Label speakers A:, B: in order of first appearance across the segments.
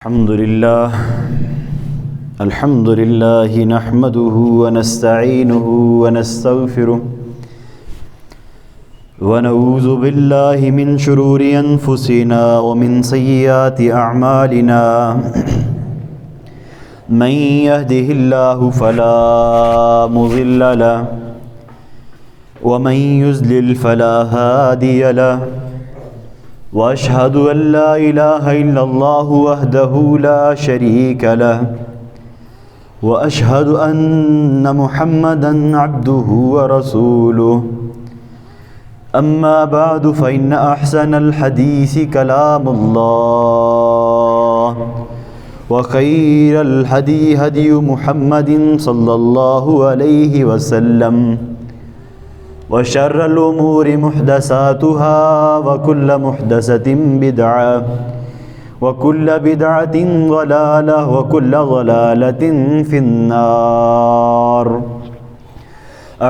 A: الحمد لله نحمده ونستعينه ونستغفره ونعوذ بالله من شرور أنفسنا ومن سيئات أعمالنا من يهده الله فلا مضل له ومن يضلل فلا هادي له وأشهد أن لا إله إلا الله وحده لا شريك له وأشهد أن محمدًا عبده ورسوله أما بعد فإن أحسن الحديث كلام الله وخير الهدي هدي محمد صلى الله عليه وسلم وشر الأمور محدثاتها وكل محدثة بدعة وكل بدعة ضلالة وكل ضلالة في النار.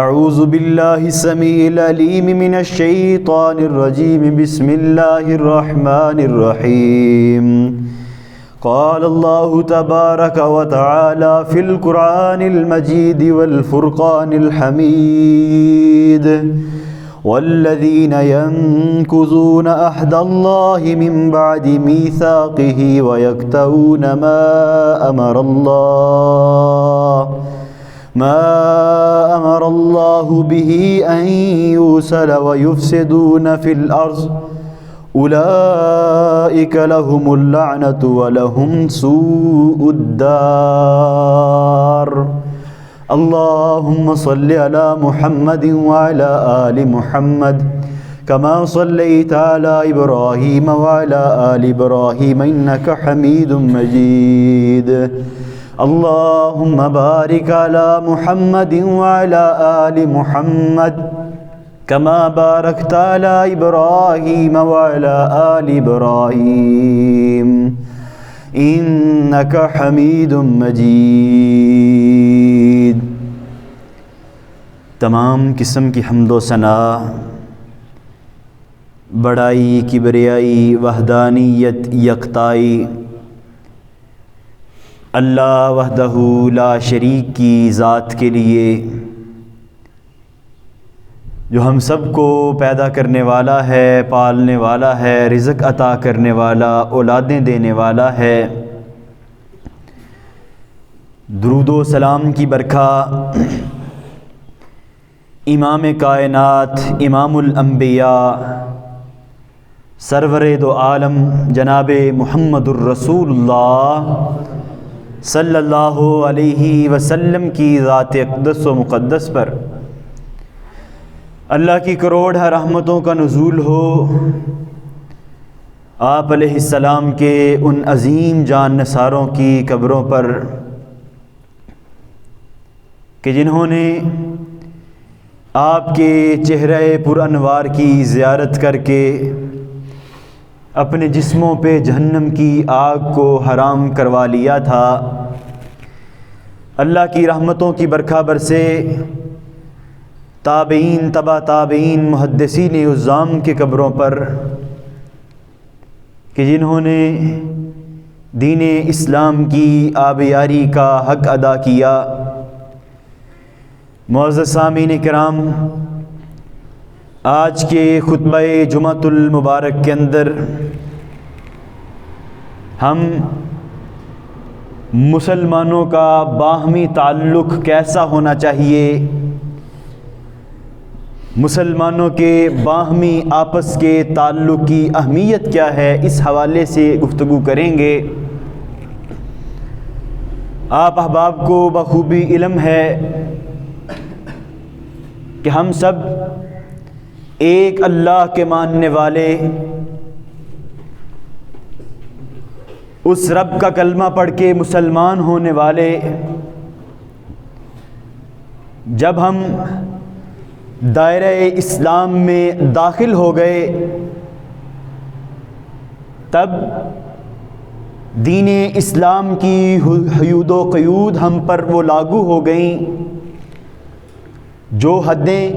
A: أعوذ بالله السميع العليم من الشيطان الرجيم. بسم الله الرحمن الرحيم. قال الله تبارك وتعالى في القرآن المجيد والفرقان الحميد: والذين ينقضون عهد الله من بعد ميثاقه ويقطعون ما أمر الله به أن يوصل ويفسدون في الأرض أولئك لهم اللعنة ولهم سوء الدار. اللهم صل على محمد وعلى آل محمد كما صليت على إبراهيم وعلى آل إبراهيم إنك حميد مجيد. اللهم بارك على محمد وعلى آل محمد كما باركت على إبراهيم وعلى آل إبراهيم إنك حميد مجيد. تمام قسم کی حمد و ثنا، بڑائی، کبریائی، وحدانیت، یکتائی اللہ وحدہ لا شریک کی ذات کے لیے، جو ہم سب کو پیدا کرنے والا ہے، پالنے والا ہے، رزق عطا کرنے والا، اولادیں دینے والا ہے. درود و سلام کی برکھا امام کائنات، امام الانبیاء، سرور دو عالم جناب محمد الرسول اللہ صلی اللہ علیہ وسلم کی ذات اقدس و مقدس پر اللہ کی کروڑ رحمتوں کا نزول ہو. آپ علیہ السلام کے ان عظیم جان نثاروں کی قبروں پر کہ جنہوں نے آپ کے چہرہ پر انوار کی زیارت کر کے اپنے جسموں پہ جہنم کی آگ کو حرام کروا لیا تھا. اللہ کی رحمتوں کی برکھا برسے تابعین، تبا تابعین، محدثین عظام کے قبروں پر کہ جنہوں نے دین اسلام کی آبیاری کا حق ادا کیا. معزز سامعین کرام، آج کے خطبہ جمعۃ المبارک کے اندر ہم مسلمانوں کا باہمی تعلق کیسا ہونا چاہیے، مسلمانوں کے باہمی آپس کے تعلق کی اہمیت کیا ہے، اس حوالے سے گفتگو کریں گے. آپ احباب کو بخوبی علم ہے کہ ہم سب ایک اللہ کے ماننے والے، اس رب کا کلمہ پڑھ کے مسلمان ہونے والے، جب ہم دائرہ اسلام میں داخل ہو گئے تب دین اسلام کی حدود و قیود ہم پر وہ لاگو ہو گئیں، جو حدیں،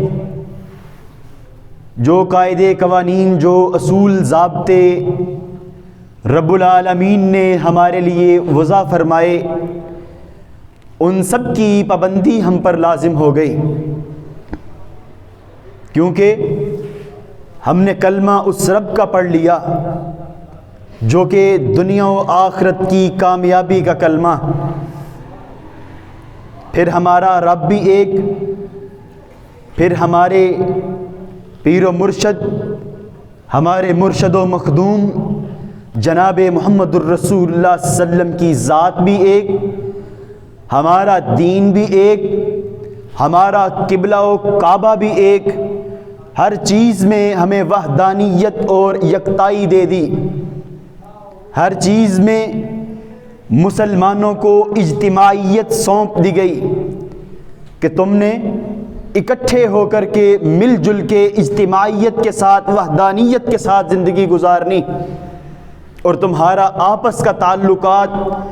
A: جو قاعدے قوانین، جو اصول ضابطے رب العالمین نے ہمارے لیے وضع فرمائے، ان سب کی پابندی ہم پر لازم ہو گئی، کیونکہ ہم نے کلمہ اس رب کا پڑھ لیا جو کہ دنیا و آخرت کی کامیابی کا کلمہ، پھر ہمارا رب بھی ایک، پھر ہمارے پیر و مرشد، ہمارے مرشد و مخدوم جناب محمد الرسول اللہ صلی اللہ علیہ وسلم کی ذات بھی ایک، ہمارا دین بھی ایک، ہمارا قبلہ و کعبہ بھی ایک، ہر چیز میں ہمیں وحدانیت اور یکتائی دے دی، ہر چیز میں مسلمانوں کو اجتماعیت سونپ دی گئی کہ تم نے اکٹھے ہو کر کے مل جل کے اجتماعیت کے ساتھ وحدانیت کے ساتھ زندگی گزارنی، اور تمہارا آپس کا تعلقات،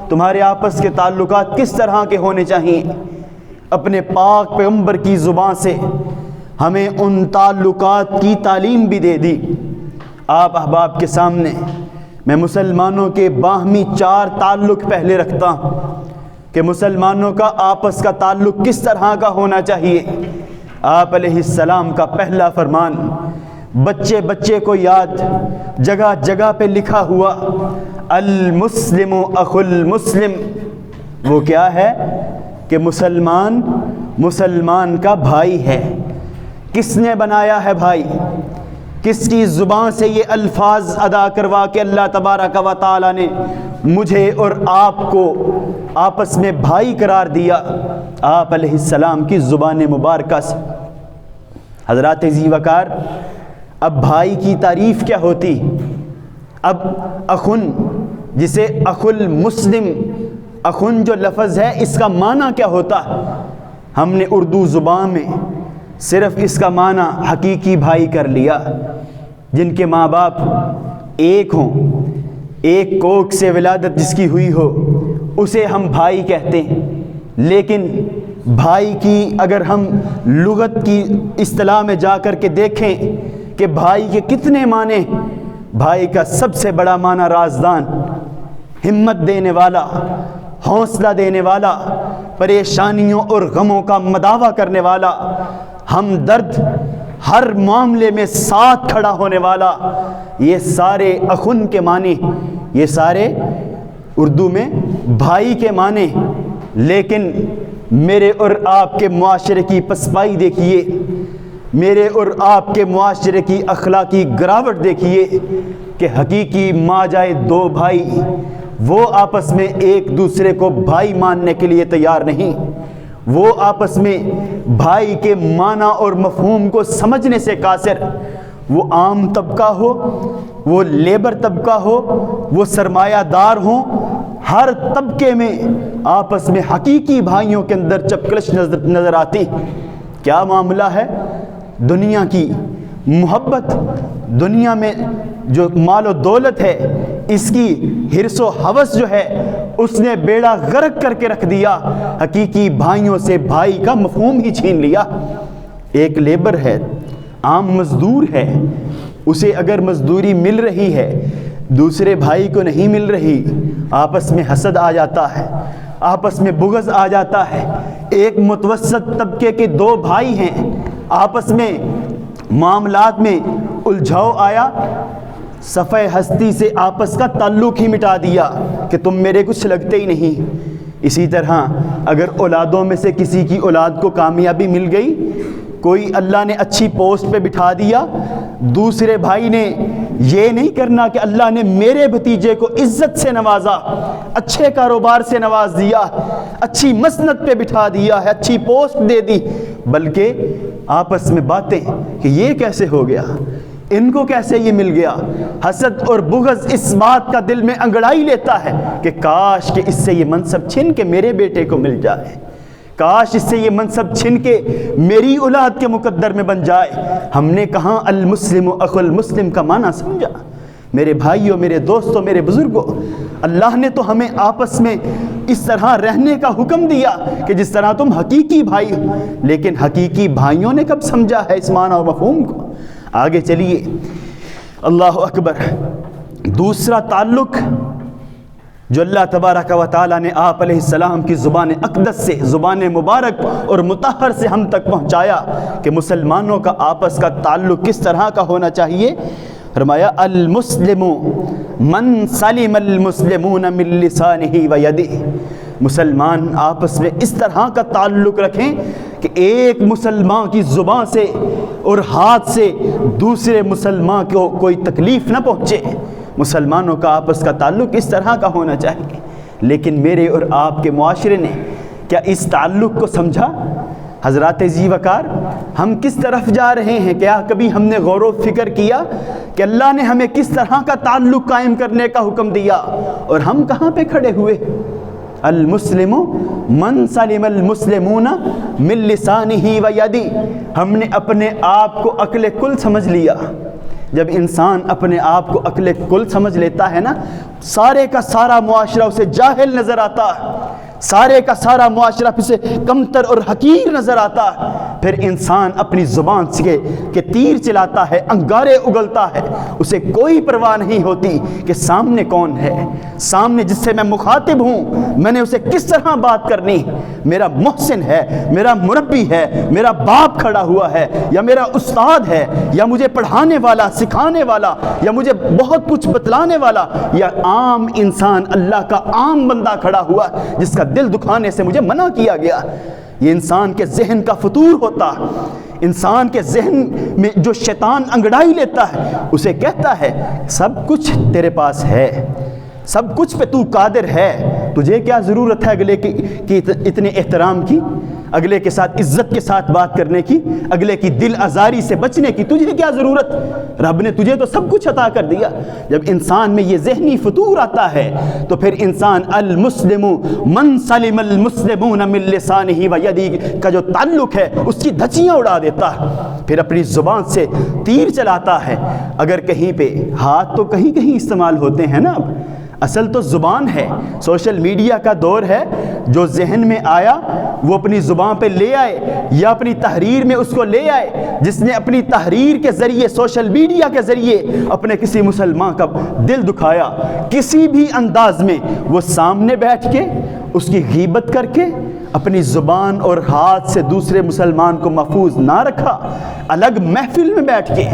A: تمہارے آپس کے تعلقات کس طرح کے ہونے چاہیے، اپنے پاک پیغمبر کی زبان سے ہمیں ان تعلقات کی تعلیم بھی دے دی۔ آپ احباب کے سامنے میں مسلمانوں کے باہمی 4 تعلق پہلے رکھتا ہوں کہ مسلمانوں کا آپس کا تعلق کس طرح کا ہونا چاہیے۔ آپ علیہ السلام کا پہلا فرمان بچے بچے کو یاد، جگہ جگہ پہ لکھا ہوا، المسلم اخو المسلم، وہ کیا ہے کہ مسلمان مسلمان کا بھائی ہے۔ کس نے بنایا ہے بھائی؟ کس کی زبان سے یہ الفاظ ادا کروا کے اللہ تبارک و تعالی نے مجھے اور آپ کو آپس میں بھائی قرار دیا؟ آپ علیہ السلام کی زبان مبارکہ سے۔ حضرات ذی وقار، اب بھائی کی تعریف کیا ہوتی؟ اب اخن، جسے اخو المسلم، اخن جو لفظ ہے اس کا معنی کیا ہوتا ہے؟ ہم نے اردو زبان میں صرف اس کا معنی حقیقی بھائی کر لیا، جن کے ماں باپ ایک ہوں، ایک کوکھ سے ولادت جس کی ہوئی ہو، اسے ہم بھائی کہتے ہیں۔ لیکن بھائی کی اگر ہم لغت کی اصطلاح میں جا کر کے دیکھیں کہ بھائی کے کتنے معنی، بھائی کا سب سے بڑا معنی رازدان، ہمت دینے والا، حوصلہ دینے والا، پریشانیوں اور غموں کا مداوع کرنے والا، ہمدرد، ہر معاملے میں ساتھ کھڑا ہونے والا، یہ سارے اخن کے معنی، یہ سارے اردو میں بھائی کے معنی۔ لیکن میرے اور آپ کے معاشرے کی پسپائی دیکھیے، میرے اور آپ کے معاشرے کی اخلاقی گراوٹ دیکھیے کہ حقیقی ماں جائے 2 بھائی، وہ آپس میں ایک دوسرے کو بھائی ماننے کے لیے تیار نہیں، وہ آپس میں بھائی کے معنی اور مفہوم کو سمجھنے سے قاصر۔ وہ عام طبقہ ہو، وہ لیبر طبقہ ہو، وہ سرمایہ دار ہوں، ہر طبقے میں آپس میں حقیقی بھائیوں کے اندر چپکلش نظر آتی۔ کیا معاملہ ہے؟ دنیا کی محبت، دنیا میں جو مال و دولت ہے، اس کی حرص و ہوس جو ہے، اس نے بیڑا غرق کر کے رکھ دیا، حقیقی بھائیوں سے بھائی کا مفہوم ہی چھین لیا۔ ایک لیبر ہے، عام مزدور ہے، اسے اگر مزدوری مل رہی ہے، دوسرے بھائی کو نہیں مل رہی، آپس میں حسد آ جاتا ہے، آپس میں بغض آ جاتا ہے۔ ایک متوسط طبقے کے 2 بھائی ہیں، آپس میں معاملات میں الجھاؤ آیا، صفحہ ہستی سے آپس کا تعلق ہی مٹا دیا کہ تم میرے کچھ لگتے ہی نہیں۔ اسی طرح اگر اولادوں میں سے کسی کی اولاد کو کامیابی مل گئی، کوئی اللہ نے اچھی پوسٹ پہ بٹھا دیا، دوسرے بھائی نے یہ نہیں کرنا کہ اللہ نے میرے بھتیجے کو عزت سے نوازا، اچھے کاروبار سے نواز دیا، اچھی مسند پہ بٹھا دیا ہے، اچھی پوسٹ دے دی، بلکہ آپس میں باتیں کہ یہ کیسے ہو گیا، ان کو کیسے یہ مل گیا۔ حسد اور بغض اس بات کا دل میں انگڑائی لیتا ہے کہ کاش کہ اس سے یہ منصب چھن کے میرے بیٹے کو مل جائے، کاش اس سے یہ منصب چھن کے میری اولاد کے مقدر میں بن جائے۔ ہم نے کہاں المسلم اخو المسلم کا معنی سمجھا؟ میرے بھائیوں، میرے دوستوں، میرے بزرگوں، اللہ نے تو ہمیں آپس میں اس طرح رہنے کا حکم دیا کہ جس طرح تم حقیقی بھائی ہو، لیکن حقیقی بھائیوں نے کب سمجھا ہے اس معنی و مفہوم کو؟ آگے چلیے، اللہ اکبر۔ دوسرا تعلق جو اللہ تبارک و تعالیٰ نے آپ علیہ السلام کی زبان اقدس سے، زبان مبارک اور مطہر سے ہم تک پہنچایا کہ مسلمانوں کا آپس کا تعلق کس طرح کا ہونا چاہیے، فرمایا المسلم من سلم المسلمون من لسانہ و یدہ۔ مسلمان آپس میں اس طرح کا تعلق رکھیں کہ ایک مسلمان کی زبان سے اور ہاتھ سے دوسرے مسلمان کو کوئی تکلیف نہ پہنچے۔ مسلمانوں کا آپس کا تعلق اس طرح کا ہونا چاہیے، لیکن میرے اور آپ کے معاشرے نے کیا اس تعلق کو سمجھا؟ حضرات ذی وقار، ہم کس طرف جا رہے ہیں؟ کیا کبھی ہم نے غور و فکر کیا کہ اللہ نے ہمیں کس طرح کا تعلق قائم کرنے کا حکم دیا اور ہم کہاں پہ کھڑے ہوئے؟ المسلم من سلم المسلمون من لسانہ و یدہ۔ ہم نے اپنے آپ کو عقل کل سمجھ لیا۔ جب انسان اپنے آپ کو عقل کل سمجھ لیتا ہے نا، سارے کا سارا معاشرہ اسے جاہل نظر آتا ہے، سارے کا سارا معاشرہ اسے کمتر اور حقیر نظر آتا ہے۔ پھر انسان اپنی زبان سے کہ تیر چلاتا ہے، انگارے اگلتا ہے، اسے کوئی پرواہ نہیں ہوتی کہ سامنے کون ہے، سامنے جس سے میں مخاطب ہوں میں نے اسے کس طرح بات کرنی۔ میرا محسن ہے، میرا مربی ہے، میرا باپ کھڑا ہوا ہے، یا میرا استاد ہے، یا مجھے پڑھانے والا، سکھانے والا، یا مجھے بہت کچھ بتلانے والا، یا عام انسان اللہ کا عام بندہ کھڑا ہوا جس کا دل دکھانے سے مجھے منع کیا گیا۔ یہ انسان کے ذہن کا فطور ہوتا، انسان کے ذہن میں جو شیطان انگڑائی لیتا ہے اسے کہتا ہے سب کچھ تیرے پاس ہے، سب کچھ پہ تو قادر ہے، تجھے کیا ضرورت ہے اگلے کی اتنے احترام کی، اگلے کے ساتھ عزت کے ساتھ بات کرنے کی، اگلے کی دل آزاری سے بچنے کی، تجھے کیا ضرورت؟ رب نے تجھے تو سب کچھ عطا کر دیا۔ جب انسان میں یہ ذہنی فطور آتا ہے تو پھر انسان المسلم من سلم المسلمون من لسانہ و یدہ کا جو تعلق ہے اس کی دھچیاں اڑا دیتا ہے، پھر اپنی زبان سے تیر چلاتا ہے۔ اگر کہیں پہ ہاتھ تو کہیں کہیں استعمال ہوتے ہیں نا، اب اصل تو زبان ہے۔ سوشل میڈیا کا دور ہے، جو ذہن میں آیا وہ اپنی زبان پہ لے آئے یا اپنی تحریر میں اس کو لے آئے۔ جس نے اپنی تحریر کے ذریعے، سوشل میڈیا کے ذریعے اپنے کسی مسلمان کا دل دکھایا، کسی بھی انداز میں، وہ سامنے بیٹھ کے اس کی غیبت کر کے اپنی زبان اور ہاتھ سے دوسرے مسلمان کو محفوظ نہ رکھا، الگ محفل میں بیٹھ کے،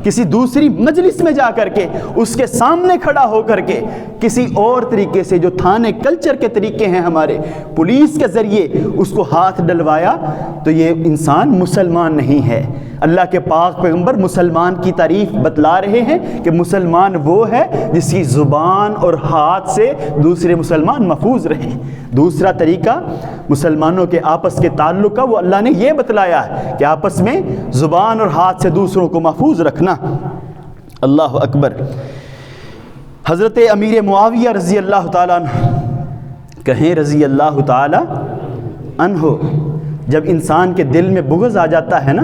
A: کسی دوسری مجلس میں جا کر کے اس کے سامنے کھڑا ہو کر کے کسی اور طریقے سے، جو تھانے کلچر کے طریقے ہیں ہمارے، پولیس کے ذریعے اس کو ہاتھ ڈلوایا، تو یہ انسان مسلمان نہیں ہے۔ اللہ کے پاک پیغمبر مسلمان کی تعریف بتلا رہے ہیں کہ مسلمان وہ ہے جس کی زبان اور ہاتھ سے دوسرے مسلمان محفوظ رہیں۔ دوسرا طریقہ مسلمانوں کے آپس کے تعلق کا وہ اللہ نے یہ بتلایا ہے کہ آپس میں زبان اور ہاتھ سے دوسروں کو محفوظ رکھنا۔ اللہ اکبر۔ حضرت امیر معاویہ رضی اللہ تعالیٰ عنہ، کہیں رضی اللہ تعالیٰ عنہ، جب انسان کے دل میں بغض آ جاتا ہے نا،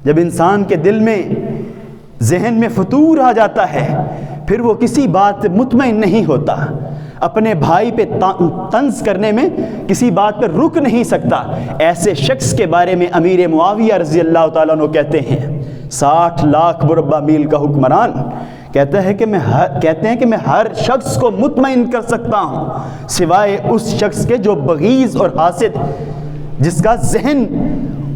A: جب انسان کے دل میں، ذہن میں فطور آ جاتا ہے، پھر وہ کسی بات پہ مطمئن نہیں ہوتا، اپنے بھائی پہ طنز کرنے میں کسی بات پر رک نہیں سکتا۔ ایسے شخص کے بارے میں امیر معاویہ رضی اللہ تعالیٰ عنہ کہتے ہیں، 60 لاکھ مربع میل کا حکمران، کہتے ہیں کہ میں ہر شخص کو مطمئن کر سکتا ہوں سوائے اس شخص کے جو بغیض اور حاسد، جس کا ذہن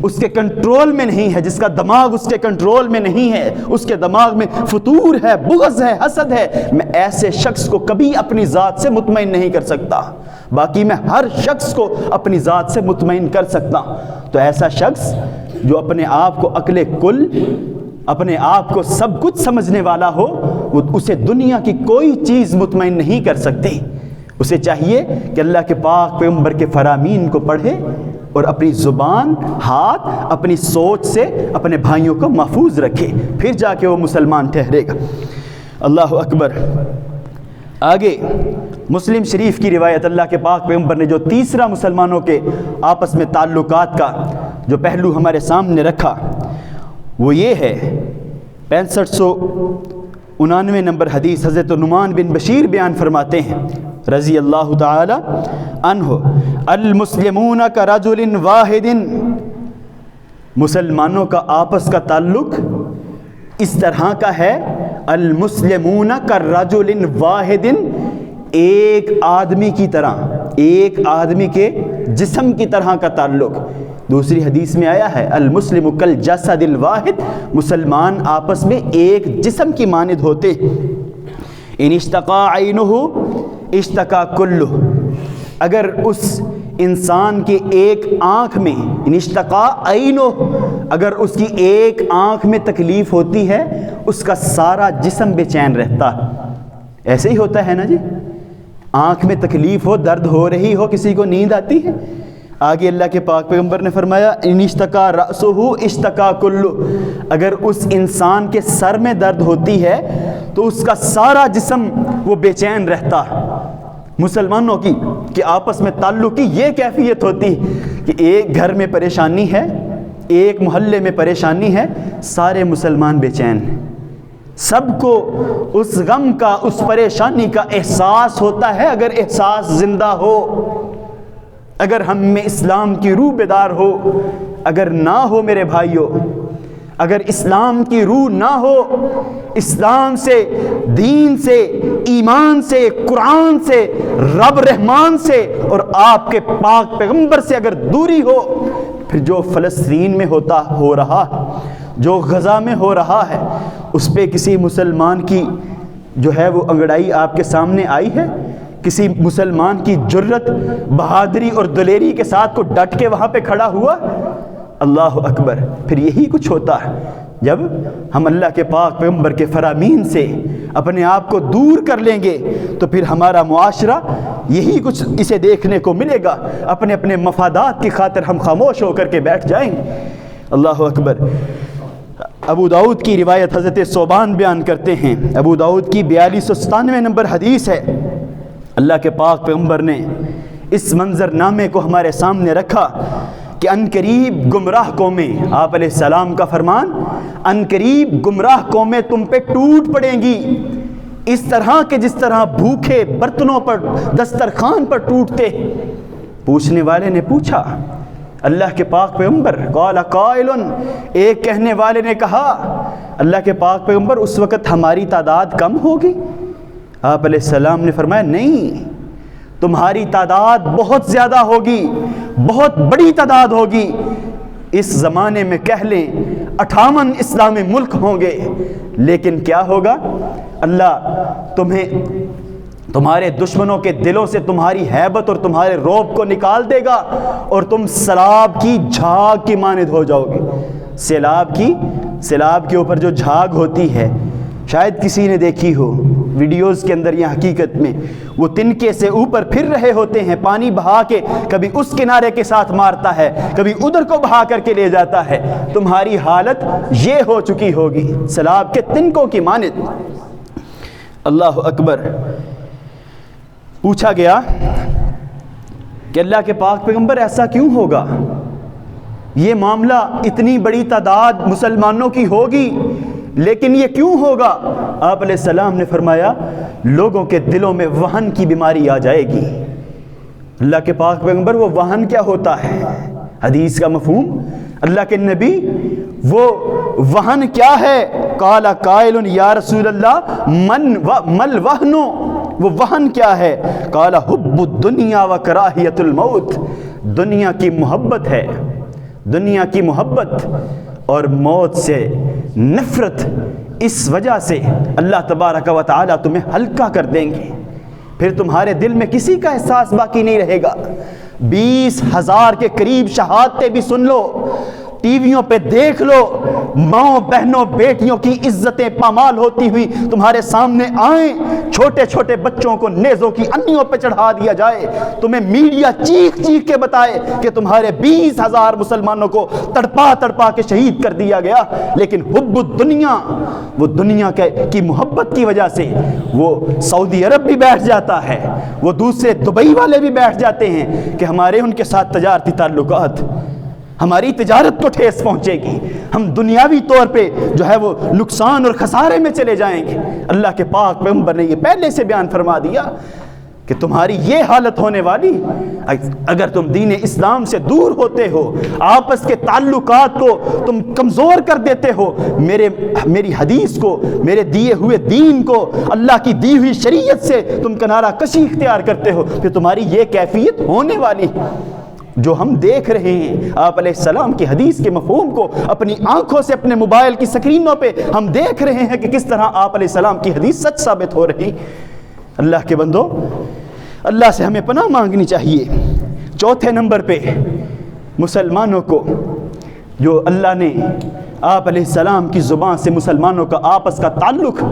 A: اس کے کنٹرول میں نہیں ہے، جس کا دماغ اس کے کنٹرول میں نہیں ہے، اس کے دماغ میں فطور ہے، بغض ہے، حسد ہے، میں ایسے شخص کو کبھی اپنی ذات سے مطمئن نہیں کر سکتا، باقی میں ہر شخص کو اپنی ذات سے مطمئن کر سکتا ہوں۔ تو ایسا شخص جو اپنے آپ کو عقل کل، اپنے آپ کو سب کچھ سمجھنے والا ہو، اسے دنیا کی کوئی چیز مطمئن نہیں کر سکتی۔ اسے چاہیے کہ اللہ کے پاک پیغمبر کے فرامین کو پڑھے اور اپنی زبان، ہاتھ، اپنی سوچ سے اپنے بھائیوں کو محفوظ رکھے، پھر جا کے وہ مسلمان ٹھہرے گا۔ اللہ اکبر۔ آگے مسلم شریف کی روایت، اللہ کے پاک پیغمبر نے جو تیسرا مسلمانوں کے آپس میں تعلقات کا جو پہلو ہمارے سامنے رکھا وہ یہ ہے، 6599 نمبر حدیث، حضرت نعمان بن بشیر بیان فرماتے ہیں رضی اللہ تعالی عنہ، المسلمون کرجل واحد، مسلمانوں کا آپس کا تعلق اس طرح کا ہے المسلمون کالرجل واحد، ایک آدمی کی طرح، ایک آدمی کے جسم کی طرح کا تعلق۔ دوسری حدیث میں آیا ہے المسلم کالجسد الواحد، مسلمان آپس میں ایک جسم کی مانند ہوتے ہیں۔ ان اشتقا عینہ اشتقا کلہ، اگر اس انسان کے ایک آنکھ میں، ان اشتقا عینہ، اگر اس کی ایک آنکھ میں تکلیف ہوتی ہے اس کا سارا جسم بے چین رہتا ہے۔ ایسے ہی ہوتا ہے نا جی، آنکھ میں تکلیف ہو، درد ہو رہی ہو، کسی کو نیند آتی ہے، آگے اللہ کے پاک پیغمبر نے فرمایا ان اشتقا رأسہ اشتقا کلہ، اگر اس انسان کے سر میں درد ہوتی ہے تو اس کا سارا جسم وہ بے چین رہتا ہے۔ مسلمانوں کی کہ آپس میں تعلق کی یہ کیفیت ہوتی کہ ایک گھر میں پریشانی ہے، ایک محلے میں پریشانی ہے، سارے مسلمان بے چین ہیں، سب کو اس غم کا، اس پریشانی کا احساس ہوتا ہے۔ اگر احساس زندہ ہو، اگر ہم میں اسلام کی روح بیدار ہو، اگر نہ ہو میرے بھائیوں، اگر اسلام کی روح نہ ہو، اسلام سے، دین سے، ایمان سے، قرآن سے، رب رحمان سے اور آپ کے پاک پیغمبر سے اگر دوری ہو، پھر جو فلسطین میں ہو رہا ہے، جو غزہ میں ہو رہا ہے، اس پہ کسی مسلمان کی جو ہے وہ انگڑائی آپ کے سامنے آئی ہے؟ کسی مسلمان کی جرت، بہادری اور دلیری کے ساتھ کو ڈٹ کے وہاں پہ کھڑا ہوا؟ اللہ اکبر۔ پھر یہی کچھ ہوتا ہے جب ہم اللہ کے پاک پیغمبر کے فرامین سے اپنے آپ کو دور کر لیں گے تو پھر ہمارا معاشرہ یہی کچھ اسے دیکھنے کو ملے گا۔ اپنے اپنے مفادات کی خاطر ہم خاموش ہو کر کے بیٹھ جائیں گے۔ اللہ اکبر۔ ابو داؤد کی روایت حضرت ثوبان بیان کرتے ہیں، ابو داؤد کی 4297 نمبر حدیث ہے، اللہ کے پاک پیغمبر نے اس منظر نامے کو ہمارے سامنے رکھا کہ ان قریب گمراہ قومیں، آپ علیہ السلام کا فرمان، ان قریب گمراہ قومیں تم پہ ٹوٹ پڑیں گی، اس طرح کہ جس طرح بھوکے برتنوں پر، دسترخوان پر ٹوٹتے۔ پوچھنے والے نے پوچھا، اللہ کے پاک پیغمبر، قال قائل، ایک کہنے والے نے کہا، اللہ کے پاک پیغمبر اس وقت ہماری تعداد کم ہوگی؟ آپ علیہ السلام نے فرمایا نہیں، تمہاری تعداد بہت زیادہ ہوگی، بہت بڑی تعداد ہوگی۔ اس زمانے میں کہہ لیں 58 اسلامی ملک ہوں گے، لیکن کیا ہوگا؟ اللہ تمہیں تمہارے دشمنوں کے دلوں سے تمہاری ہیبت اور تمہارے رعب کو نکال دے گا اور تم سیلاب کی جھاگ کی مانند ہو جاؤ گے۔ سیلاب کے اوپر جو جھاگ ہوتی ہے، شاید کسی نے دیکھی ہو ویڈیوز کے اندر یا حقیقت میں، وہ تنکے سے اوپر پھر رہے ہوتے ہیں، پانی بہا کے کبھی اس کنارے کے ساتھ مارتا ہے، کبھی ادھر کو بہا کر کے لے جاتا ہے۔ تمہاری حالت یہ ہو چکی ہوگی، سیلاب کے تنکوں کی مانند۔ اللہ اکبر۔ پوچھا گیا کہ اللہ کے پاک پیغمبر ایسا کیوں ہوگا؟ یہ معاملہ اتنی بڑی تعداد مسلمانوں کی ہوگی لیکن یہ کیوں ہوگا؟ آپ علیہ السلام نے فرمایا لوگوں کے دلوں میں وہن کی بیماری آ جائے گی۔ اللہ کے پاک پیغمبر، وہ وہن کیا ہوتا ہے؟ حدیث کا مفہوم، اللہ کے نبی، وہ وہن کیا ہے؟ قال قائل یا رسول اللہ مل وہن، وہ وہن کیا ہے؟ قال حب الدنیا و کراہیت الموت، دنیا کی محبت ہے، دنیا کی محبت اور موت سے نفرت۔ اس وجہ سے اللہ تبارک و تعالی تمہیں ہلکا کر دیں گے، پھر تمہارے دل میں کسی کا احساس باقی نہیں رہے گا۔ 20,000 کے قریب شہادتیں بھی سن لو، ٹی ویوں پہ دیکھ لو، ماؤں بہنوں بیٹیوں کی عزتیں پامال ہوتی ہوئی تمہارے سامنے آئیں، چھوٹے چھوٹے بچوں کو نیزوں کی انیوں پہ چڑھا دیا جائے، تمہیں میڈیا چیخ چیخ کے بتائے کہ تمہارے 20,000 مسلمانوں کو تڑپا تڑپا کے شہید کر دیا گیا، لیکن حب الدنیا، وہ دنیا کی محبت کی وجہ سے وہ سعودی عرب بھی بیٹھ جاتا ہے، وہ دوسرے دبئی والے بھی بیٹھ جاتے ہیں کہ ہمارے ان کے ساتھ تجارتی تعلقات، ہماری تجارت کو ٹھیس پہنچے گی، ہم دنیاوی طور پہ جو ہے وہ نقصان اور خسارے میں چلے جائیں گے۔ اللہ کے پاک پیغمبر نے یہ پہلے سے بیان فرما دیا۔ کہ تمہاری یہ حالت ہونے والی، اگر تم دین اسلام سے دور ہوتے ہو، آپس کے تعلقات کو تم کمزور کر دیتے ہو، میری حدیث کو، میرے دیے ہوئے دین کو، اللہ کی دی ہوئی شریعت سے تم کنارہ کشی اختیار کرتے ہو، پھر تمہاری یہ کیفیت ہونے والی۔ جو ہم دیکھ رہے ہیں آپ علیہ السلام کی حدیث کے مفہوم کو اپنی آنکھوں سے، اپنے موبائل کی سکرینوں پہ ہم دیکھ رہے ہیں کہ کس طرح آپ علیہ السلام کی حدیث سچ ثابت ہو رہی۔ اللہ کے بندو، اللہ سے ہمیں پناہ مانگنی چاہیے۔ چوتھے نمبر پہ مسلمانوں کو جو اللہ نے آپ علیہ السلام کی زبان سے مسلمانوں کا آپس کا تعلق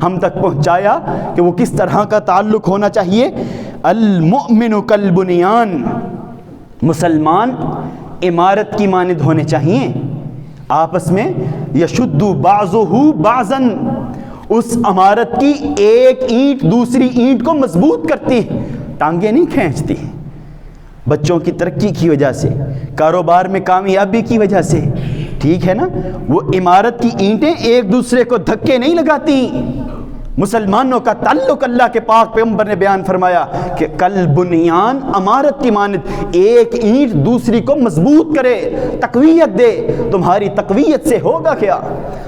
A: ہم تک پہنچایا کہ وہ کس طرح کا تعلق ہونا چاہیے۔ المؤمن کالبنیان، مسلمان عمارت کی مانند ہونے چاہیے، آپس میں یشد بعضہ بعضا، اس عمارت کی ایک اینٹ دوسری اینٹ کو مضبوط کرتی، ٹانگیں نہیں کھینچتی۔ بچوں کی ترقی کی وجہ سے، کاروبار میں کامیابی کی وجہ سے، ٹھیک ہے نا، وہ عمارت کی اینٹیں ایک دوسرے کو دھکے نہیں لگاتی۔ مسلمانوں کا تعلق، اللہ کے پاک پیغمبر نے بیان فرمایا کہ کل بنیان، عمارت کی مانند، ایک اینٹ دوسری کو مضبوط کرے، تقویت دے۔ تمہاری تقویت سے ہوگا کیا؟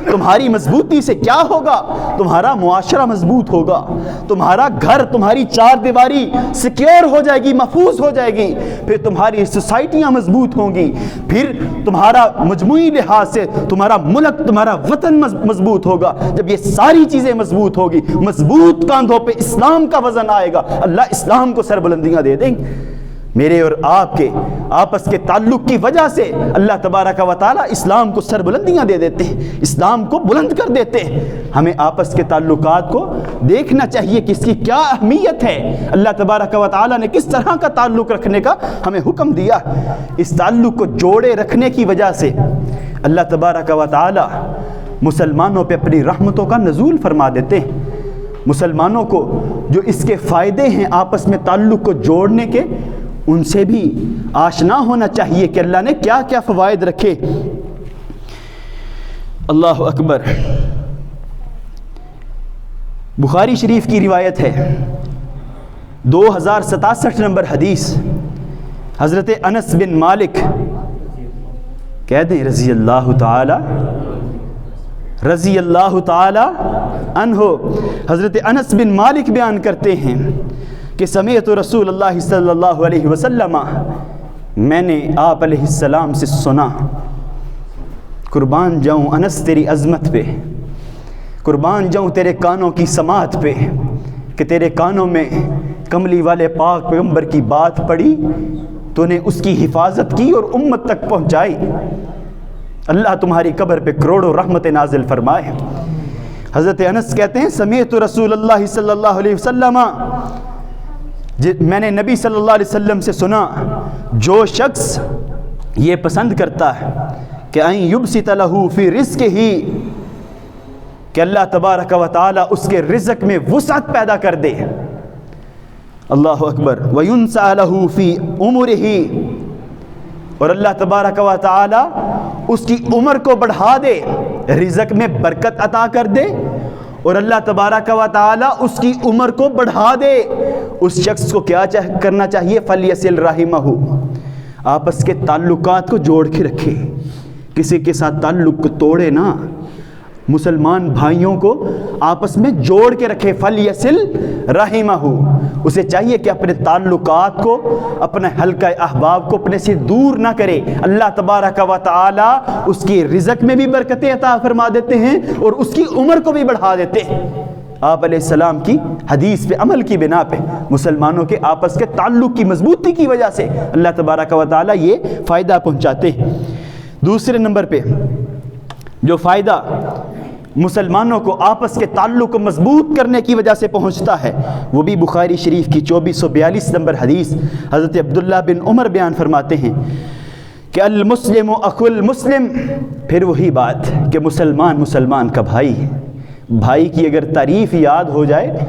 A: تمہاری مضبوطی سے کیا ہوگا؟ تمہارا معاشرہ مضبوط ہوگا، تمہارا گھر، تمہاری چار دیواری سیکیور ہو جائے گی، محفوظ ہو جائے گی، پھر تمہاری سوسائٹیاں مضبوط ہوں گی، پھر تمہارا مجموعی لحاظ سے تمہارا ملک، تمہارا وطن مضبوط ہوگا۔ جب یہ ساری چیزیں مضبوط ہوگی، مضبوط کاندھوں پہ اسلام کا وزن آئے گا، اللہ اسلام کو سربلندیاں دے دیں گے۔ میرے اور آپ کے آپس کے تعلق کی وجہ سے اللہ تبارک و تعالی اسلام کو سربلندیاں دے دیتے ہیں، اسلام کو بلند کر دیتے ہیں۔ ہمیں آپس کے تعلقات کو دیکھنا چاہیے کہ اس کی کیا اہمیت ہے، اللہ تبارک و تعالی نے کس طرح کا تعلق رکھنے کا ہمیں حکم دیا۔ اس تعلق کو جوڑے رکھنے کی وجہ سے اللہ تبارک و تعالی مسلمانوں پہ اپنی رحمتوں کا نزول فرما دیتے ہیں۔ مسلمانوں کو جو اس کے فائدے ہیں آپس میں تعلق کو جوڑنے کے، ان سے بھی آشنا ہونا چاہیے کہ اللہ نے کیا کیا فوائد رکھے۔ اللہ اکبر۔ بخاری شریف کی روایت ہے، 2067 نمبر حدیث، حضرت انس بن مالک، کہہ دیں رضی اللہ تعالی عنہ، حضرت انس بن مالک بیان کرتے ہیں کہ سمعت رسول اللہ صلی اللہ علیہ وسلم، میں نے آپ علیہ السلام سے سنا، قربان جاؤں انس تیری عظمت پہ، قربان جاؤں تیرے کانوں کی سماعت پہ کہ تیرے کانوں میں کملی والے پاک پیغمبر کی بات پڑی، تو نے اس کی حفاظت کی اور امت تک پہنچائی۔ اللہ تمہاری قبر پہ کروڑوں رحمت نازل فرمائے۔ حضرت انس کہتے ہیں سمعت رسول اللہ صلی اللہ علیہ وسلم، میں نے نبی صلی اللہ علیہ وسلم سے سنا، جو شخص یہ پسند کرتا ہے کہ ان یبسط لہ فی رزقہ، کہ اللہ تبارک و تعالی اس کے رزق میں وسعت پیدا کر دے، اللہ اکبر، وینسع لہ فی عمرہ، اور اللہ تبارک و تعالی اس کی عمر کو بڑھا دے، رزق میں برکت عطا کر دے، اور اللہ تبارک و تعالی اس کی عمر کو بڑھا دے، اس شخص کو کیا کرنا چاہیے؟ فلیصل رحمہ، آپس کے تعلقات کو جوڑ کے رکھے، کسی کے ساتھ تعلق کو توڑے نہ، مسلمان بھائیوں کو آپس میں جوڑ کے رکھے۔ فلیصل رحمہ، اسے چاہیے کہ اپنے تعلقات کو، اپنے حلقہ احباب کو اپنے سے دور نہ کرے۔ اللہ تبارک و تعالی اس کی رزق میں بھی برکتیں عطا فرما دیتے ہیں اور اس کی عمر کو بھی بڑھا دیتے ہیں۔ آپ علیہ السلام کی حدیث پہ عمل کی بنا پہ مسلمانوں کے آپس کے تعلق کی مضبوطی کی وجہ سے اللہ تبارک و تعالی یہ فائدہ پہنچاتے ہیں۔ دوسرے نمبر پہ جو فائدہ مسلمانوں کو آپس کے تعلق کو مضبوط کرنے کی وجہ سے پہنچتا ہے، وہ بھی بخاری شریف کی 2442 نمبر حدیث، حضرت عبداللہ بن عمر بیان فرماتے ہیں کہ المسلم اخو المسلم، پھر وہی بات کہ مسلمان کا بھائی ہے۔ بھائی کی اگر تعریف یاد ہو جائے،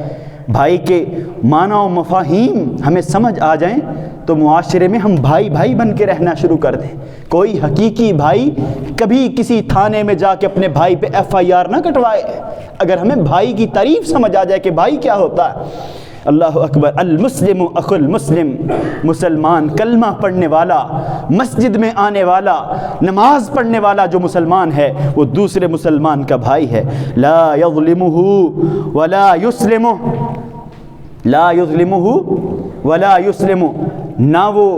A: بھائی کے معنی و مفاہیم ہمیں سمجھ آ جائیں، تو معاشرے میں ہم بھائی بن کے رہنا شروع کر دیں۔ کوئی حقیقی بھائی کبھی کسی تھانے میں جا کے اپنے بھائی پہ FIR نہ کٹوائے، اگر ہمیں بھائی کی تعریف سمجھ آ جائے کہ بھائی کیا ہوتا ہے۔ اللہ اکبر. المسلم اخو المسلم، مسلمان کلمہ پڑھنے والا، مسجد میں آنے والا، نماز پڑھنے والا جو مسلمان ہے وہ دوسرے مسلمان کا بھائی ہے. لا یظلمہ ولا یسلمہ، لا یظلمہ ولا یسلمہ، نہ وہ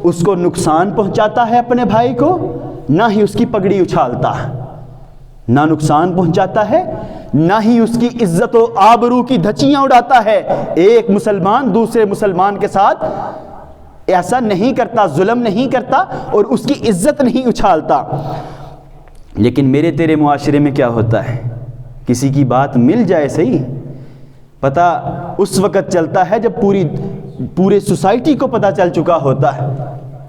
A: اس کو نقصان پہنچاتا ہے اپنے بھائی کو، نہ ہی اس کی پگڑی اچھالتا، نہ نقصان پہنچاتا ہے نہ ہی اس کی عزت و آبرو کی دھچیاں اڑاتا ہے. ایک مسلمان دوسرے مسلمان کے ساتھ ایسا نہیں کرتا، ظلم نہیں کرتا اور اس کی عزت نہیں اچھالتا. لیکن میرے تیرے معاشرے میں کیا ہوتا ہے، کسی کی بات مل جائے صحیح، پتہ اس وقت چلتا ہے جب پورے سوسائٹی کو پتہ چل چکا ہوتا ہے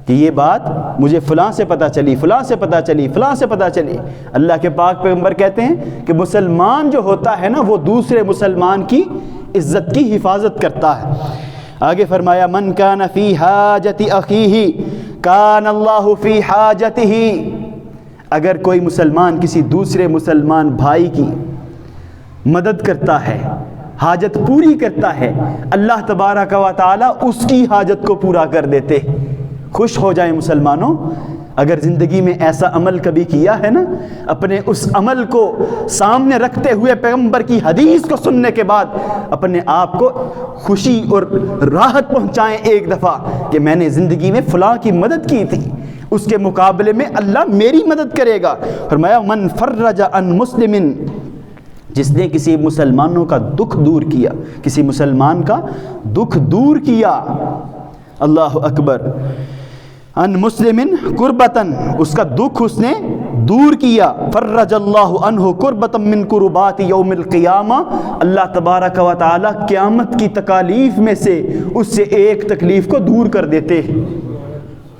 A: کہ یہ بات مجھے فلاں سے پتہ چلی، فلاں سے پتہ چلی، فلاں سے پتہ چلی. اللہ کے پاک پیغمبر کہتے ہیں کہ مسلمان جو ہوتا ہے نا وہ دوسرے مسلمان کی عزت کی حفاظت کرتا ہے. آگے فرمایا من کان فی حاجت اخیہ کان اللہ فی حاجتہ، اگر کوئی مسلمان کسی دوسرے مسلمان بھائی کی مدد کرتا ہے، حاجت پوری کرتا ہے، اللہ تبارک و تعالی اس کی حاجت کو پورا کر دیتے. خوش ہو جائیں مسلمانوں، اگر زندگی میں ایسا عمل کبھی کیا ہے نا، اپنے اس عمل کو سامنے رکھتے ہوئے پیغمبر کی حدیث کو سننے کے بعد اپنے آپ کو خوشی اور راحت پہنچائیں ایک دفعہ کہ میں نے زندگی میں فلاں کی مدد کی تھی، اس کے مقابلے میں اللہ میری مدد کرے گا. فرمایا من فرج عن مسلم، جس نے کسی مسلمانوں کا دکھ دور کیا، کسی مسلمان کا دکھ دور کیا، اللہ اکبر، ان مسلم قربتن، اس کا دکھ اس نے دور کیا، فرج اللہ عنہ قربتا من قربات یوم القیامہ، اللہ تبارک و تعالی قیامت کی تکالیف میں سے اس سے ایک تکلیف کو دور کر دیتے.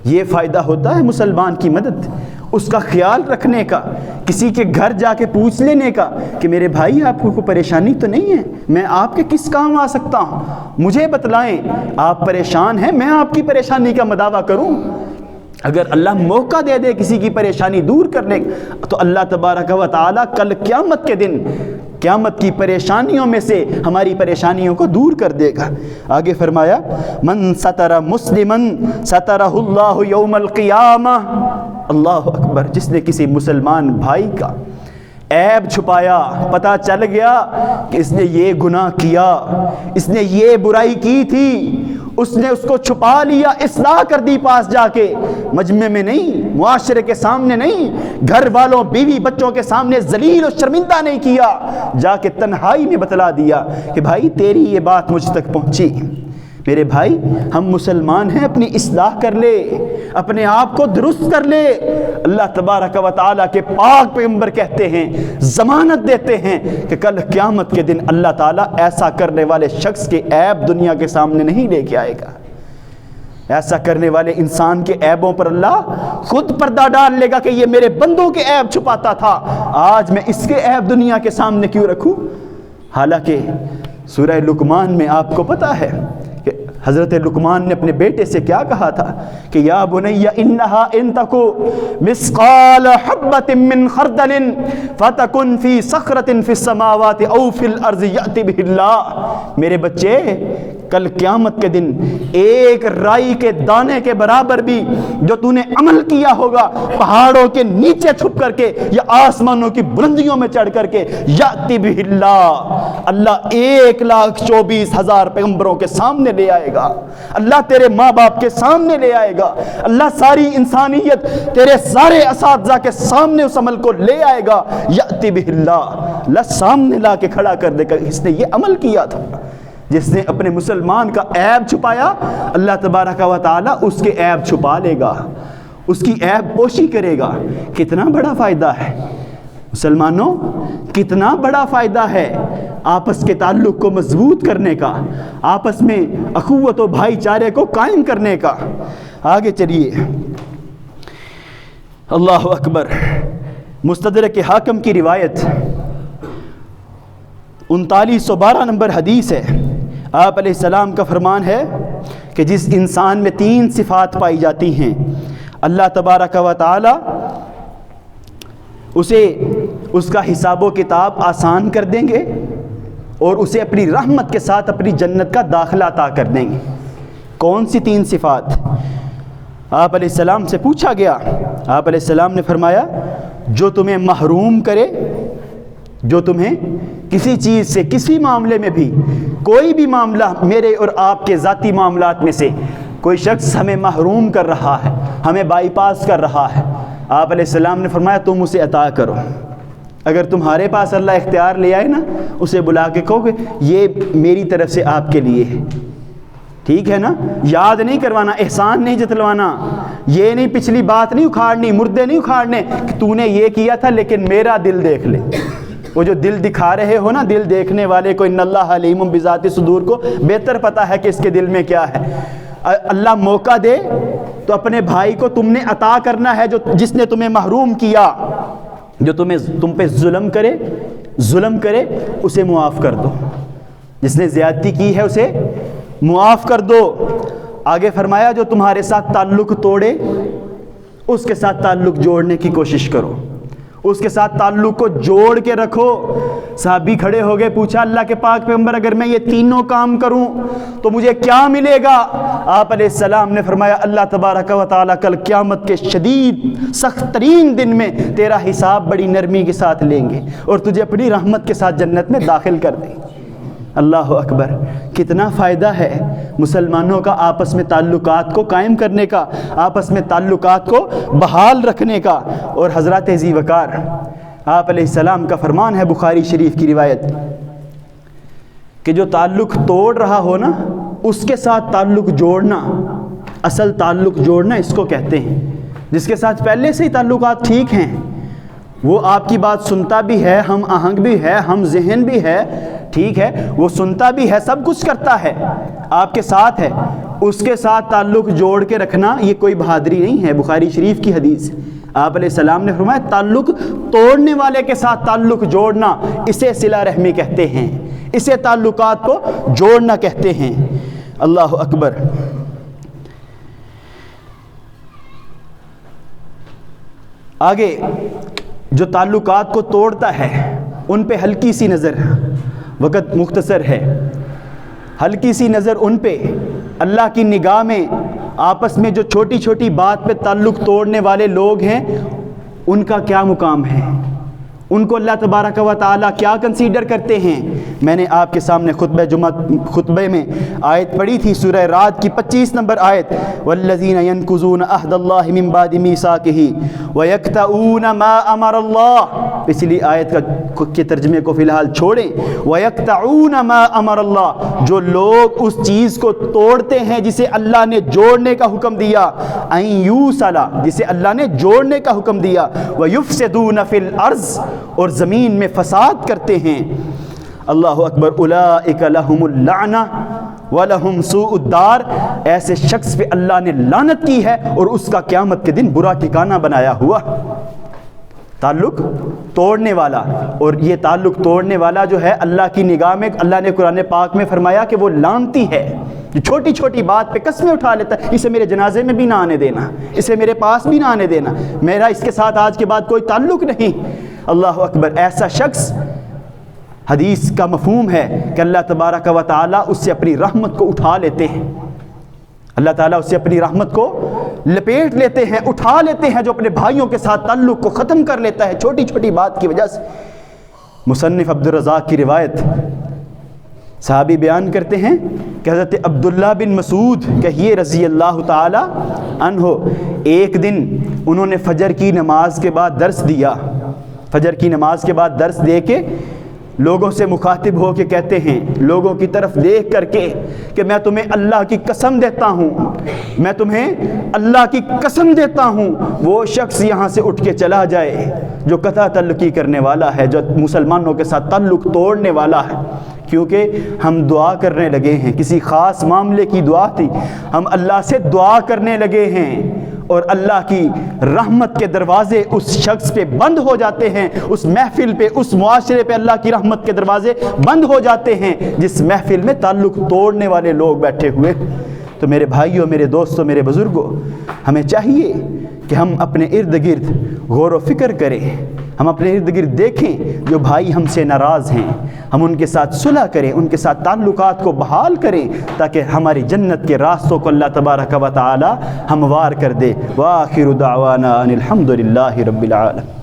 A: یہ فائدہ ہوتا ہے مسلمان کی مدد، اس کا خیال رکھنے کا، کسی کے گھر جا کے پوچھ لینے کا کہ میرے بھائی آپ کو کوئی پریشانی تو نہیں ہے، میں آپ کے کس کام آ سکتا ہوں، مجھے بتلائیں، آپ پریشان ہیں، میں آپ کی پریشانی کا مداوع کروں. اگر اللہ موقع دے دے کسی کی پریشانی دور کرنے تو اللہ تبارک و تعالی کل قیامت کے دن قیامت کی پریشانیوں میں سے ہماری پریشانیوں کو دور کر دے گا. آگے فرمایا من ستر مسلما سترہ اللہ یوم القیامہ، اللہ اکبر، جس نے کسی مسلمان بھائی کا عیب چھپایا، پتہ چل گیا کہ اس نے یہ گناہ کیا، اس نے یہ برائی کی تھی، اس نے اس کو چھپا لیا، اصلاح کر دی پاس جا کے، مجمع میں نہیں، معاشرے کے سامنے نہیں، گھر والوں بیوی بچوں کے سامنے ذلیل و شرمندہ نہیں کیا، جا کے تنہائی میں بتلا دیا کہ بھائی تیری یہ بات مجھ تک پہنچی. میرے بھائی ہم مسلمان ہیں، اپنی اصلاح کر لے، اپنے آپ کو درست کر لے. اللہ تبارک و تعالیٰ کے پاک پیغمبر کہتے ہیں، ضمانت دیتے ہیں کہ کل قیامت کے دن اللہ تعالیٰ ایسا کرنے والے شخص کے عیب دنیا کے سامنے نہیں لے کے آئے گا. ایسا کرنے والے انسان کے عیبوں پر اللہ خود پردہ ڈال لے گا کہ یہ میرے بندوں کے عیب چھپاتا تھا، آج میں اس کے عیب دنیا کے سامنے کیوں رکھوں. حالانکہ سورہ لقمان میں آپ کو پتہ ہے کہ حضرت لقمان نے اپنے بیٹے سے کیا کہا تھا کہ یا بنی انہا ان تکو مثقال حبۃ من خردل فتکن فی صخرۃ فی السماوات او فی الارض یأتی بہ اللہ. میرے بچے کل قیامت کے دن ایک رائی کے دانے کے برابر بھی جو تو نے عمل کیا ہوگا پہاڑوں کے نیچے چھپ کر کے یا آسمانوں کی بلندیوں میں چڑھ کر کے، یأتی بہ اللہ، اللہ 1,24,000 پیغمبروں کے سامنے لے آئے گا، اللہ تیرے ماں باپ کے سامنے لے آئے گا، اللہ ساری انسانیت تیرے سارے اساتذہ کے سامنے اس عمل کو لے آئے گا. یأتی بہ اللہ، اللہ سامنے لا کے کھڑا کر دے گا اس نے یہ عمل کیا تھا. جس نے اپنے مسلمان کا عیب چھپایا اللہ تبارک و تعالی اس کے عیب چھپا لے گا، اس کی عیب پوشی کرے گا. کتنا بڑا فائدہ ہے مسلمانوں، کتنا بڑا فائدہ ہے آپس کے تعلق کو مضبوط کرنے کا، آپس میں اخوت و بھائی چارے کو قائم کرنے کا. آگے چلیے، اللہ اکبر. مستدرک حاکم کی روایت 3912 نمبر حدیث ہے. آپ علیہ السلام کا فرمان ہے کہ جس انسان میں 3 صفات پائی جاتی ہیں اللہ تبارک و تعالی اسے اس کا حساب و کتاب آسان کر دیں گے، اور اسے اپنی رحمت کے ساتھ اپنی جنت کا داخلہ عطا کر دیں گے۔ کون سی 3 صفات؟ آپ علیہ السلام سے پوچھا گیا، آپ علیہ السلام نے فرمایا جو تمہیں محروم کرے، جو تمہیں کسی چیز سے، کسی معاملے میں بھی، کوئی بھی معاملہ میرے اور آپ کے ذاتی معاملات میں سے کوئی شخص ہمیں محروم کر رہا ہے، ہمیں بائی پاس کر رہا ہے، آپ علیہ السلام نے فرمایا تم اسے عطا کرو۔ اگر تمہارے پاس اللہ اختیار لے آئے نا، اسے بلا کے کہو کہ یہ میری طرف سے آپ کے لیے ہے، ٹھیک ہے نا؟ یاد نہیں کروانا، احسان نہیں جتلوانا، یہ نہیں پچھلی بات نہیں اکھاڑنی، مردے نہیں اکھاڑنے کہ تو نے یہ کیا تھا لیکن میرا دل دیکھ لے۔ وہ جو دل دکھا رہے ہو نا، دل دیکھنے والے کو ان اللہ علیم بذات صدور کو بہتر پتہ ہے کہ اس کے دل میں کیا ہے۔ اللہ موقع دے تو اپنے بھائی کو تم نے عطا کرنا ہے، جو جس نے تمہیں محروم کیا، جو تم پہ ظلم کرے اسے معاف کر دو، جس نے زیادتی کی ہے اسے معاف کر دو۔ آگے فرمایا جو تمہارے ساتھ تعلق توڑے اس کے ساتھ تعلق جوڑنے کی کوشش کرو، اس کے ساتھ تعلق کو جوڑ کے رکھو۔ صحابی کھڑے ہو گئے، پوچھا اللہ کے پاک پیغمبر اگر میں یہ تینوں کام کروں تو مجھے کیا ملے گا؟ آپ علیہ السلام نے فرمایا اللہ تبارک و تعالیٰ کل قیامت کے شدید سخت ترین دن میں تیرا حساب بڑی نرمی کے ساتھ لیں گے اور تجھے اپنی رحمت کے ساتھ جنت میں داخل کر دیں گے۔ اللہ اکبر! کتنا فائدہ ہے مسلمانوں کا آپس میں تعلقات کو قائم کرنے کا، آپس میں تعلقات کو بحال رکھنے کا۔ اور حضرات ذی وقار آپ علیہ السلام کا فرمان ہے بخاری شریف کی روایت کہ جو تعلق توڑ رہا ہو نا اس کے ساتھ تعلق جوڑنا، اصل تعلق جوڑنا اس کو کہتے ہیں۔ جس کے ساتھ پہلے سے ہی تعلقات ٹھیک ہیں، وہ آپ کی بات سنتا بھی ہے، ہم آہنگ بھی ہے، ہم ذہن بھی ہے، ٹھیک ہے، وہ سنتا بھی ہے، سب کچھ کرتا ہے، آپ کے ساتھ ہے، اس کے ساتھ تعلق جوڑ کے رکھنا یہ کوئی بہادری نہیں ہے۔ بخاری شریف کی حدیث آپ علیہ السلام نے فرمایا تعلق توڑنے والے کے ساتھ تعلق جوڑنا اسے صلہ رحمی کہتے ہیں، اسے تعلقات کو جوڑنا کہتے ہیں۔ اللہ اکبر! آگے جو تعلقات کو توڑتا ہے ان پہ ہلکی سی نظر، وقت مختصر ہے، ہلکی سی نظر ان پہ۔ اللہ کی نگاہ میں آپس میں جو چھوٹی چھوٹی بات پہ تعلق توڑنے والے لوگ ہیں ان کا کیا مقام ہے، ان کو اللہ تبارک و تعالیٰ کیا کنسیڈر کرتے ہیں۔ میں نے آپ کے سامنے خطبے میں آیت پڑھی تھی، سورہ رعد کی 25 نمبر آیت، والذین ینقضون عہد اللہ من بعد میثاقہ ویقطعون ما امر اللہ۔ پچھلی آیت کے ترجمے کو فی الحال چھوڑیں، ویقطعون ما امر اللہ، جو لوگ اس چیز کو توڑتے ہیں جسے اللہ نے جوڑنے کا حکم دیا، ان یوصل، جسے اللہ نے جوڑنے کا حکم دیا، ویفسدون فی الارض، اور زمین میں فساد کرتے ہیں۔ اللہ اکبر! اولئک لہم اللعنہ وَلَهُمْ سُوءُ الدَّارِ، ایسے شخص پہ اللہ نے لعنت کی ہے اور اس کا قیامت کے دن برا ٹھکانہ بنایا ہوا۔ تعلق توڑنے والا، اور یہ تعلق توڑنے والا جو ہے اللہ کی نگاہ میں، اللہ نے قرآن پاک میں فرمایا کہ وہ لعنتی ہے، جو چھوٹی چھوٹی بات پہ قسمیں اٹھا لیتا ہے، اسے میرے جنازے میں بھی نہ آنے دینا، اسے میرے پاس بھی نہ آنے دینا، میرا اس کے ساتھ آج کے بعد کوئی تعلق نہیں۔ اللہ اکبر! ایسا شخص، حدیث کا مفہوم ہے کہ اللہ تبارک و تعالیٰ اس سے اپنی رحمت کو اٹھا لیتے ہیں، اللہ تعالیٰ اس سے اپنی رحمت کو لپیٹ لیتے ہیں، اٹھا لیتے ہیں، جو اپنے بھائیوں کے ساتھ تعلق کو ختم کر لیتا ہے چھوٹی چھوٹی بات کی وجہ سے۔ مصنف عبدالرزاق کی روایت، صحابی بیان کرتے ہیں کہ حضرت عبداللہ بن مسعود کہیے رضی اللہ تعالی عنہ، ایک دن انہوں نے فجر کی نماز کے بعد درس دیا، فجر کی نماز کے بعد درس دے کے لوگوں سے مخاطب ہو کے کہتے ہیں، لوگوں کی طرف دیکھ کر کے، کہ میں تمہیں اللہ کی قسم دیتا ہوں، میں تمہیں اللہ کی قسم دیتا ہوں، وہ شخص یہاں سے اٹھ کے چلا جائے جو قطع تعلقی کرنے والا ہے، جو مسلمانوں کے ساتھ تعلق توڑنے والا ہے۔ کیونکہ ہم دعا کرنے لگے ہیں، کسی خاص معاملے کی دعا تھی، ہم اللہ سے دعا کرنے لگے ہیں اور اللہ کی رحمت کے دروازے اس شخص پہ بند ہو جاتے ہیں، اس محفل پہ، اس معاشرے پہ اللہ کی رحمت کے دروازے بند ہو جاتے ہیں جس محفل میں تعلق توڑنے والے لوگ بیٹھے ہوئے۔ تو میرے بھائیوں، میرے دوستوں، میرے بزرگوں، ہمیں چاہیے کہ ہم اپنے ارد گرد غور و فکر کریں، ہم اپنے ارد گرد دیکھیں جو بھائی ہم سے ناراض ہیں، ہم ان کے ساتھ صلح کریں، ان کے ساتھ تعلقات کو بحال کریں تاکہ ہماری جنت کے راستوں کو اللہ تبارک و تعالی ہموار کر دے۔ وآخر دعوانا ان الحمد للہ رب العالمین۔